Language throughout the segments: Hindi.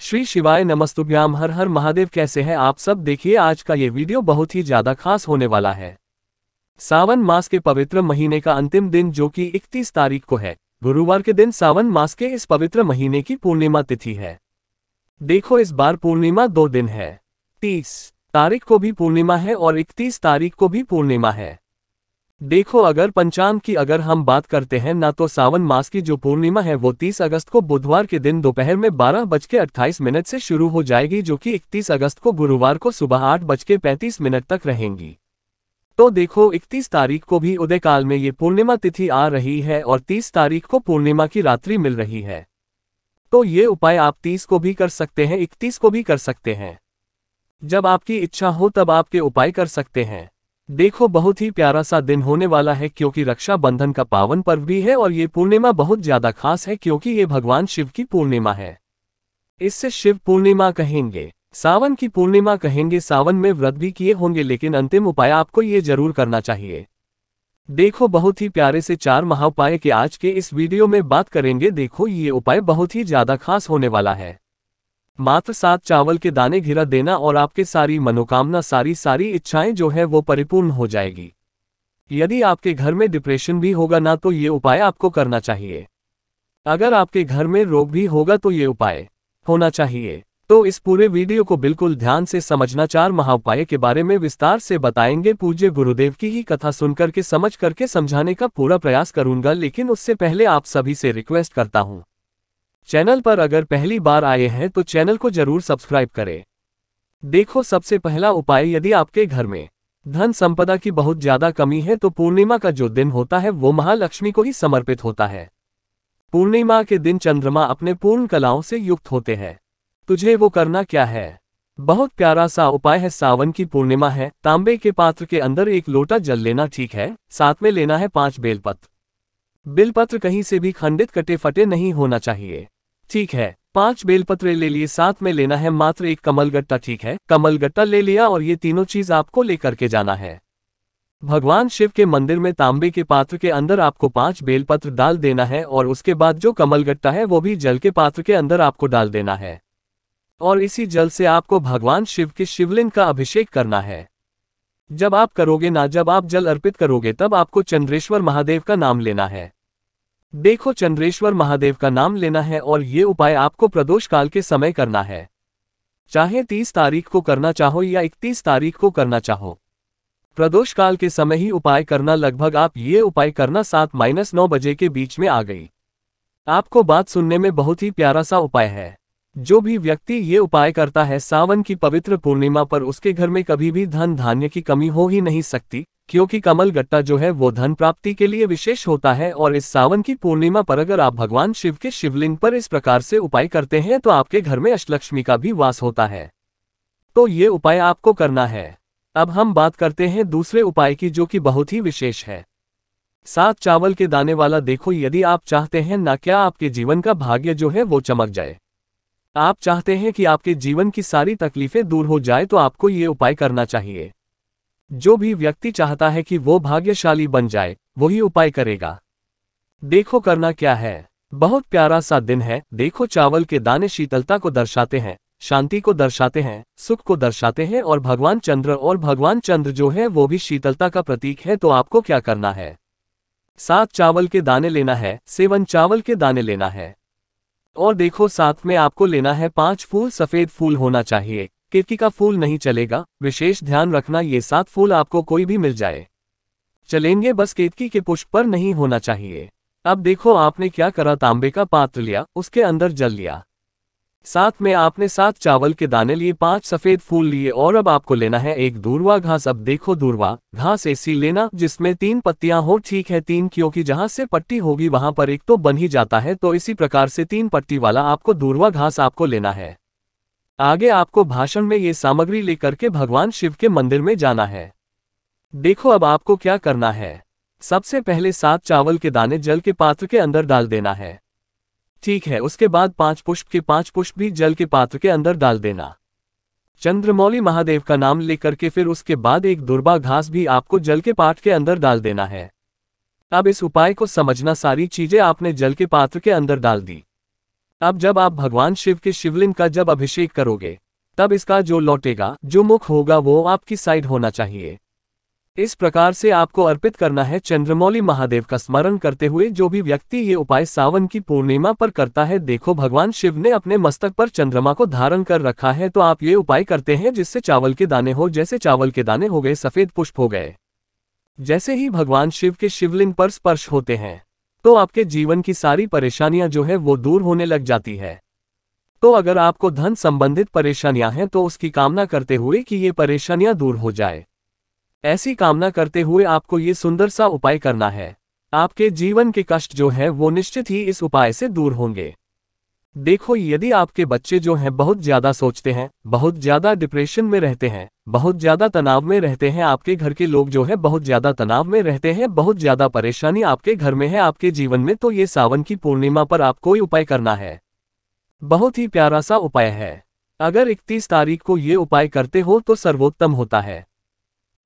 श्री शिवाय नमस्तुभ्याम। हर हर महादेव। कैसे हैं आप सब। देखिए आज का ये वीडियो बहुत ही ज्यादा खास होने वाला है। सावन मास के पवित्र महीने का अंतिम दिन जो कि 31 तारीख को है, गुरुवार के दिन सावन मास के इस पवित्र महीने की पूर्णिमा तिथि है। देखो इस बार पूर्णिमा 2 दिन है, 30 तारीख को भी पूर्णिमा है और 31 तारीख को भी पूर्णिमा है। देखो अगर पंचांग की अगर हम बात करते हैं ना, तो सावन मास की जो पूर्णिमा है वो 30 अगस्त को बुधवार के दिन दोपहर में 12:28 से शुरू हो जाएगी, जो कि 31 अगस्त को गुरुवार को सुबह 8:35 तक रहेंगी। तो देखो 31 तारीख को भी उदय काल में ये पूर्णिमा तिथि आ रही है और 30 तारीख को पूर्णिमा की रात्रि मिल रही है। तो ये उपाय आप 30 को भी कर सकते हैं, 31 को भी कर सकते हैं। जब आपकी इच्छा हो तब आपके उपाय कर सकते हैं। देखो बहुत ही प्यारा सा दिन होने वाला है, क्योंकि रक्षाबंधन का पावन पर्व भी है और ये पूर्णिमा बहुत ज्यादा खास है, क्योंकि ये भगवान शिव की पूर्णिमा है। इससे शिव पूर्णिमा कहेंगे, सावन की पूर्णिमा कहेंगे। सावन में व्रत भी किए होंगे, लेकिन अंतिम उपाय आपको ये जरूर करना चाहिए। देखो बहुत ही प्यारे से 4 महाउपाय के आज के इस वीडियो में बात करेंगे। देखो ये उपाय बहुत ही ज्यादा खास होने वाला है। मात्र 7 चावल के दाने घिरा देना और आपके सारी मनोकामना सारी इच्छाएं जो है वो परिपूर्ण हो जाएगी। यदि आपके घर में डिप्रेशन भी होगा ना, तो ये उपाय आपको करना चाहिए। अगर आपके घर में रोग भी होगा तो ये उपाय होना चाहिए। तो इस पूरे वीडियो को बिल्कुल ध्यान से समझना। 4 महाउपाय के बारे में विस्तार से बताएंगे। पूज्य गुरुदेव की ही कथा सुनकर के समझ करके समझाने का पूरा प्रयास करूंगा, लेकिन उससे पहले आप सभी से रिक्वेस्ट करता हूं, चैनल पर अगर पहली बार आए हैं तो चैनल को जरूर सब्सक्राइब करें। देखो सबसे पहला उपाय, यदि आपके घर में धन संपदा की बहुत ज्यादा कमी है तो पूर्णिमा का जो दिन होता है वो महालक्ष्मी को ही समर्पित होता है। पूर्णिमा के दिन चंद्रमा अपने पूर्ण कलाओं से युक्त होते हैं। तुझे वो करना क्या है, बहुत प्यारा सा उपाय है। सावन की पूर्णिमा है, तांबे के पात्र के अंदर 1 लोटा जल लेना, ठीक है। साथ में लेना है 5 बेलपत्र। बेलपत्र कहीं से भी खंडित कटे फटे नहीं होना चाहिए, ठीक है। 5 बेलपत्र ले लिए। साथ में लेना है मात्र 1 कमलगट्टा, ठीक है। कमलगट्टा ले लिया और ये तीनों चीज आपको लेकर के जाना है। भगवान शिव के मंदिर में तांबे के पात्र के अंदर आपको 5 बेलपत्र डाल देना है और उसके बाद जो कमलगट्टा है वो भी जल के पात्र के अंदर आपको डाल देना है और इसी जल से आपको भगवान शिव के शिवलिंग का अभिषेक करना है। जब आप करोगे ना, जब आप जल अर्पित करोगे तब आपको चंद्रेश्वर महादेव का नाम लेना है। देखो चंद्रेश्वर महादेव का नाम लेना है और ये उपाय आपको प्रदोष काल के समय करना है। चाहे 30 तारीख को करना चाहो या 31 तारीख को करना चाहो, प्रदोष काल के समय ही उपाय करना। लगभग आप ये उपाय करना 7-9 बजे के बीच में आ गई। आपको बात सुनने में बहुत ही प्यारा सा उपाय है। जो भी व्यक्ति ये उपाय करता है सावन की पवित्र पूर्णिमा पर, उसके घर में कभी भी धन धान्य की कमी हो ही नहीं सकती, क्योंकि कमलगट्टा जो है वो धन प्राप्ति के लिए विशेष होता है। और इस सावन की पूर्णिमा पर अगर आप भगवान शिव के शिवलिंग पर इस प्रकार से उपाय करते हैं तो आपके घर में अष्टलक्ष्मी का भी वास होता है। तो ये उपाय आपको करना है। अब हम बात करते हैं दूसरे उपाय की, जो कि बहुत ही विशेष है। 7 चावल के दाने वाला। देखो यदि आप चाहते हैं ना क्या आपके जीवन का भाग्य जो है वो चमक जाए, आप चाहते हैं कि आपके जीवन की सारी तकलीफें दूर हो जाए, तो आपको ये उपाय करना चाहिए। जो भी व्यक्ति चाहता है कि वो भाग्यशाली बन जाए वही उपाय करेगा। देखो करना क्या है, बहुत प्यारा सा दिन है। देखो चावल के दाने शीतलता को दर्शाते हैं, शांति को दर्शाते हैं, सुख को दर्शाते हैं और भगवान चंद्र जो है वो भी शीतलता का प्रतीक है। तो आपको क्या करना है, 7 चावल के दाने लेना है, 7 चावल के दाने लेना है। और देखो साथ में आपको लेना है 5 फूल। सफेद फूल होना चाहिए, केतकी का फूल नहीं चलेगा। विशेष ध्यान रखना ये 7 फूल आपको कोई भी मिल जाए चलेंगे, बस केतकी के पुष्प पर नहीं होना चाहिए। अब देखो आपने क्या करा, तांबे का पात्र लिया, उसके अंदर जल लिया, साथ में आपने 7 चावल के दाने लिए, 5 सफेद फूल लिए और अब आपको लेना है 1 दूर्वा घास। अब देखो दूर्वा घास ऐसी लेना जिसमें 3 पत्तियां हो, ठीक है 3, क्योंकि जहां से पट्टी होगी वहां पर एक तो बन ही जाता है। तो इसी प्रकार से 3 पट्टी वाला आपको दूर्वा घास आपको लेना है। आगे आपको भाषण में ये सामग्री लेकर के भगवान शिव के मंदिर में जाना है। देखो अब आपको क्या करना है, सबसे पहले 7 चावल के दाने जल के पात्र के अंदर डाल देना है, ठीक है। उसके बाद 5 पुष्प के 5 पुष्प भी जल के पात्र के अंदर डाल देना। चंद्रमौली महादेव का नाम लेकर के फिर उसके बाद 1 दुर्वा घास भी आपको जल के पात्र के अंदर डाल देना है। अब इस उपाय को समझना, सारी चीजें आपने जल के पात्र के अंदर डाल दी। अब जब आप भगवान शिव के शिवलिंग का जब अभिषेक करोगे, तब इसका जो लौटेगा, जो मुख होगा वो आपकी साइड होना चाहिए। इस प्रकार से आपको अर्पित करना है चंद्रमौली महादेव का स्मरण करते हुए। जो भी व्यक्ति ये उपाय सावन की पूर्णिमा पर करता है, देखो भगवान शिव ने अपने मस्तक पर चंद्रमा को धारण कर रखा है, तो आप ये उपाय करते हैं जिससे चावल के दाने हो, जैसे चावल के दाने हो गए, सफेद पुष्प हो गए। जैसे ही भगवान शिव के शिवलिंग पर स्पर्श होते हैं, तो आपके जीवन की सारी परेशानियां जो है वो दूर होने लग जाती है। तो अगर आपको धन संबंधित परेशानियां हैं तो उसकी कामना करते हुए कि ये परेशानियां दूर हो जाए, ऐसी कामना करते हुए आपको ये सुंदर सा उपाय करना है। आपके जीवन के कष्ट जो है वो निश्चित ही इस उपाय से दूर होंगे। देखो, यदि आपके बच्चे जो हैं बहुत ज्यादा सोचते हैं, बहुत ज्यादा डिप्रेशन में रहते हैं, बहुत ज्यादा तनाव में रहते हैं, आपके घर के लोग जो है बहुत ज्यादा तनाव में रहते हैं, बहुत ज्यादा परेशानी आपके घर में है, आपके जीवन में, तो ये सावन की पूर्णिमा पर आपको ये उपाय करना है। बहुत ही प्यारा सा उपाय है। अगर 31 तारीख को ये उपाय करते हो तो सर्वोत्तम होता है।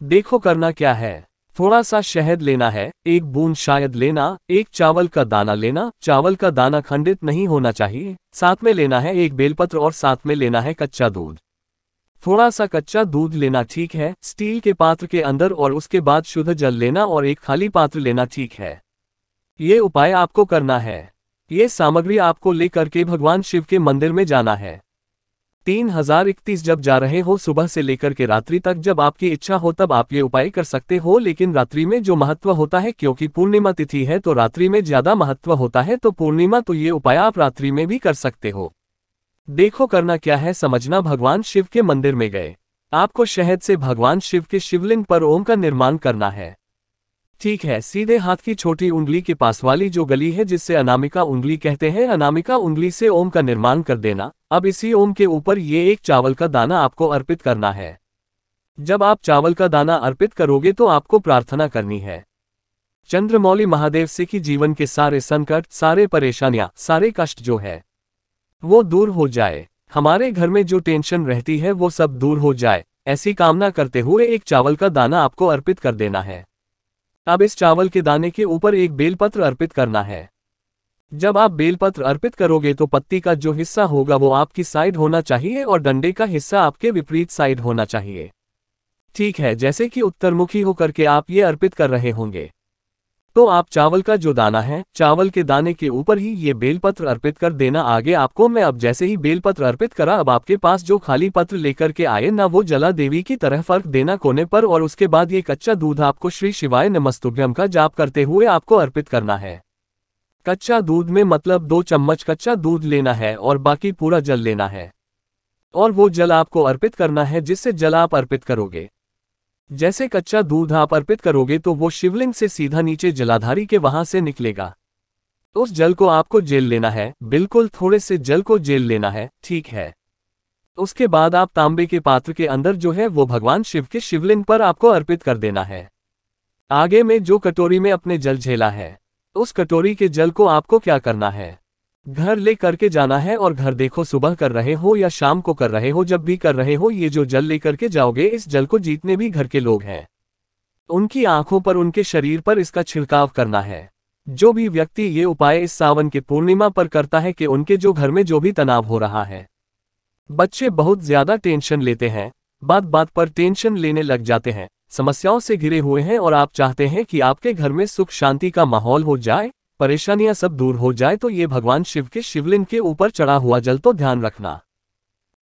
देखो करना क्या है, थोड़ा सा शहद लेना है, 1 बूंद शायद लेना, 1 चावल का दाना लेना, चावल का दाना खंडित नहीं होना चाहिए, साथ में लेना है 1 बेलपत्र और साथ में लेना है कच्चा दूध। थोड़ा सा कच्चा दूध लेना, ठीक है, स्टील के पात्र के अंदर, और उसके बाद शुद्ध जल लेना और एक खाली पात्र लेना, ठीक है। ये उपाय आपको करना है। ये सामग्री आपको लेकर के भगवान शिव के मंदिर में जाना है। 3031 जब जा रहे हो, सुबह से लेकर के रात्रि तक, जब आपकी इच्छा हो तब आप ये उपाय कर सकते हो, लेकिन रात्रि में जो महत्व होता है, क्योंकि पूर्णिमा तिथि है तो रात्रि में ज्यादा महत्व होता है, तो पूर्णिमा तो ये उपाय आप रात्रि में भी कर सकते हो। देखो करना क्या है, समझना, भगवान शिव के मंदिर में गए, आपको शहद से भगवान शिव के शिवलिंग पर ओम का निर्माण करना है, ठीक है। सीधे हाथ की छोटी उंगली के पास वाली जो गली है, जिससे अनामिका उंगली कहते हैं, अनामिका उंगली से ओम का निर्माण कर देना। अब इसी ओम के ऊपर ये 1 चावल का दाना आपको अर्पित करना है। जब आप चावल का दाना अर्पित करोगे तो आपको प्रार्थना करनी है चंद्रमौली महादेव से कि जीवन के सारे संकट, सारे परेशानियां, सारे कष्ट जो है वो दूर हो जाए, हमारे घर में जो टेंशन रहती है वो सब दूर हो जाए। ऐसी कामना करते हुए 1 चावल का दाना आपको अर्पित कर देना है। अब इस चावल के दाने के ऊपर 1 बेलपत्र अर्पित करना है। जब आप बेलपत्र अर्पित करोगे तो पत्ती का जो हिस्सा होगा वो आपकी साइड होना चाहिए और डंडे का हिस्सा आपके विपरीत साइड होना चाहिए, ठीक है। जैसे कि उत्तरमुखी होकर के आप ये अर्पित कर रहे होंगे, तो आप चावल का जो दाना है, चावल के दाने के ऊपर ही ये बेलपत्र अर्पित कर देना। आगे आपको मैं अब जैसे ही बेलपत्र अर्पित करा, अब आपके पास जो खाली पत्र लेकर के आए ना, वो जला देवी की तरह फर्क देना कोने पर, और उसके बाद ये कच्चा दूध आपको श्री शिवाय नमस्तुभ्यम का जाप करते हुए आपको अर्पित करना है। कच्चा दूध में मतलब 2 चम्मच कच्चा दूध लेना है और बाकी पूरा जल लेना है, और वो जल आपको अर्पित करना है। जिससे जल आप अर्पित करोगे, जैसे कच्चा दूध आप अर्पित करोगे तो वो शिवलिंग से सीधा नीचे जलाधारी के वहां से निकलेगा। उस जल को आपको जेल लेना है, बिल्कुल थोड़े से जल को जेल लेना है, ठीक है। उसके बाद आप तांबे के पात्र के अंदर जो है वो भगवान शिव के शिवलिंग पर आपको अर्पित कर देना है। आगे में जो कटोरी में अपने जल झेला है, उस कटोरी के जल को आपको क्या करना है, घर ले करके जाना है। और घर देखो, सुबह कर रहे हो या शाम को कर रहे हो, जब भी कर रहे हो, ये जो जल लेकर के जाओगे, इस जल को जितने भी घर के लोग हैं उनकी आंखों पर, उनके शरीर पर इसका छिड़काव करना है। जो भी व्यक्ति ये उपाय इस सावन के पूर्णिमा पर करता है कि उनके जो घर में जो भी तनाव हो रहा है, बच्चे बहुत ज्यादा टेंशन लेते हैं, बात बात पर टेंशन लेने लग जाते हैं, समस्याओं से घिरे हुए हैं, और आप चाहते हैं कि आपके घर में सुख शांति का माहौल हो जाए, परेशानियां सब दूर हो जाए, तो ये भगवान शिव के शिवलिंग के ऊपर चढ़ा हुआ जल तो ध्यान रखना।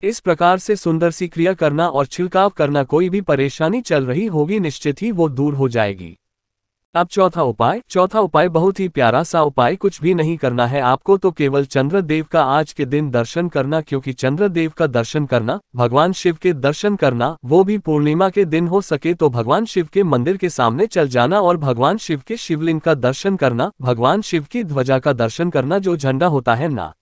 इस प्रकार से सुंदर सी क्रिया करना और छिड़काव करना, कोई भी परेशानी चल रही होगी निश्चित ही वो दूर हो जाएगी। अब चौथा उपाय बहुत ही प्यारा सा उपाय, कुछ भी नहीं करना है आपको, तो केवल चंद्रदेव का आज के दिन दर्शन करना, क्योंकि चंद्रदेव का दर्शन करना, भगवान शिव के दर्शन करना, वो भी पूर्णिमा के दिन हो सके तो भगवान शिव के मंदिर के सामने चल जाना और भगवान शिव के शिवलिंग का दर्शन करना, भगवान शिव की ध्वजा का दर्शन करना, जो झंडा होता है ना,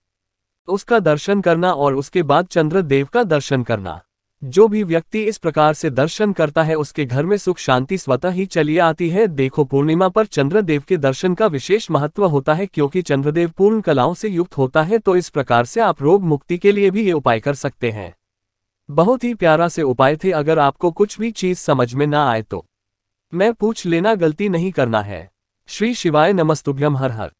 उसका दर्शन करना, और उसके बाद चंद्रदेव का दर्शन करना। जो भी व्यक्ति इस प्रकार से दर्शन करता है उसके घर में सुख शांति स्वतः ही चली आती है। देखो, पूर्णिमा पर चंद्रदेव के दर्शन का विशेष महत्व होता है, क्योंकि चंद्रदेव पूर्ण कलाओं से युक्त होता है, तो इस प्रकार से आप रोग मुक्ति के लिए भी ये उपाय कर सकते हैं। बहुत ही प्यारा से उपाय थे। अगर आपको कुछ भी चीज समझ में ना आए तो मैं पूछ लेना, गलती नहीं करना है। श्री शिवाय नमस्तुभ्यम। हर हर